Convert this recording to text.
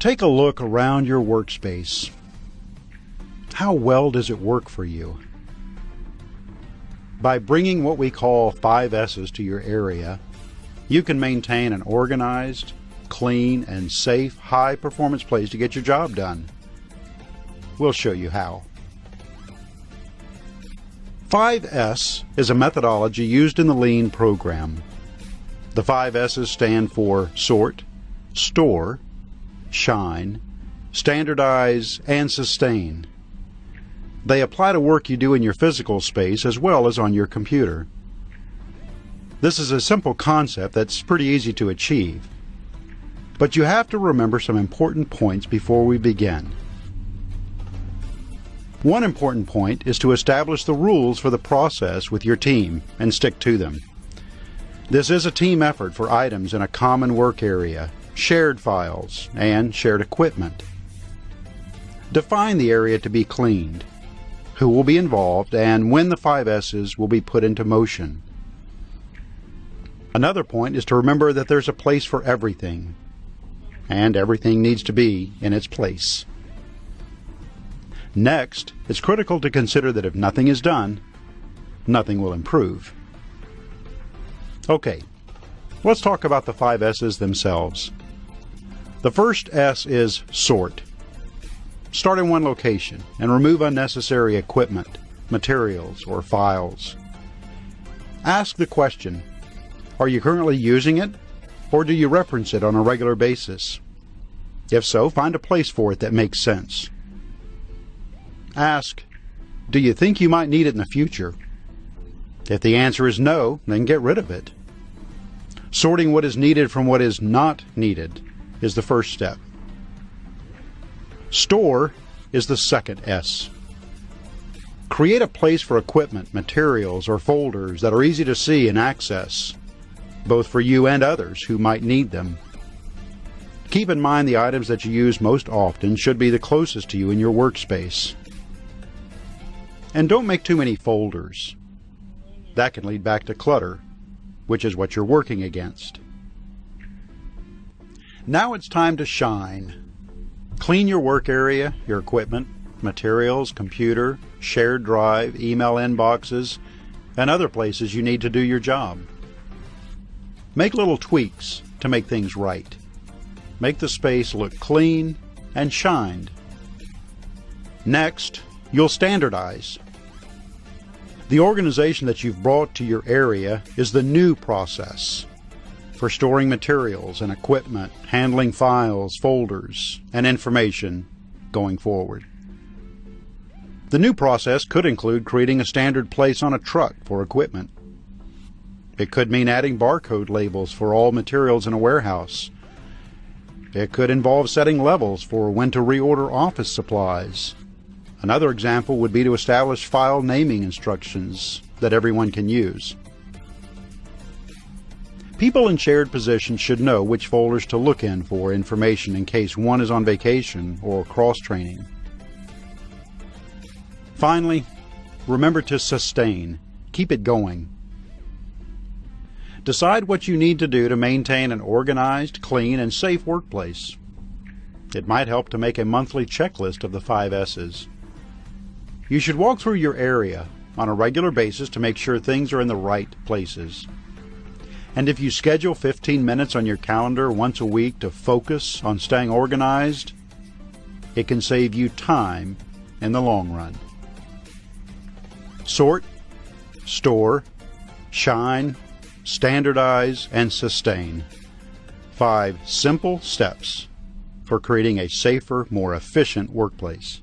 Take a look around your workspace. How well does it work for you? By bringing what we call 5 S's to your area, you can maintain an organized, clean, and safe, high-performance place to get your job done. We'll show you how. 5S is a methodology used in the Lean program. The 5 S's stand for sort, store, shine, standardize, and sustain. They apply to work you do in your physical space as well as on your computer. This is a simple concept that's pretty easy to achieve. But you have to remember some important points before we begin. One important point is to establish the rules for the process with your team and stick to them. This is a team effort for items in a common work area, shared files, and shared equipment. Define the area to be cleaned, who will be involved, and when the 5 S's will be put into motion. Another point is to remember that there's a place for everything, and everything needs to be in its place. Next, it's critical to consider that if nothing is done, nothing will improve. Okay, let's talk about the 5 S's themselves. The first S is sort. Start in one location and remove unnecessary equipment, materials, or files. Ask the question, are you currently using it, or do you reference it on a regular basis? If so, find a place for it that makes sense. Ask, do you think you might need it in the future? If the answer is no, then get rid of it. Sorting what is needed from what is not needed is the first step. Store is the second S. Create a place for equipment, materials, or folders that are easy to see and access, both for you and others who might need them. Keep in mind the items that you use most often should be the closest to you in your workspace. And don't make too many folders. That can lead back to clutter, which is what you're working against. Now it's time to shine. Clean your work area, your equipment, materials, computer, shared drive, email inboxes, and other places you need to do your job. Make little tweaks to make things right. Make the space look clean and shined. Next, you'll standardize. The organization that you've brought to your area is the new process for storing materials and equipment, handling files, folders, and information going forward. The new process could include creating a standard place on a truck for equipment. It could mean adding barcode labels for all materials in a warehouse. It could involve setting levels for when to reorder office supplies. Another example would be to establish file naming instructions that everyone can use. People in shared positions should know which folders to look in for information in case one is on vacation or cross-training. Finally, remember to sustain. Keep it going. Decide what you need to do to maintain an organized, clean, and safe workplace. It might help to make a monthly checklist of the 5 S's. You should walk through your area on a regular basis to make sure things are in the right places. And if you schedule 15 minutes on your calendar once a week to focus on staying organized, it can save you time in the long run. Sort, store, shine, standardize, and sustain. 5 simple steps for creating a safer, more efficient workplace.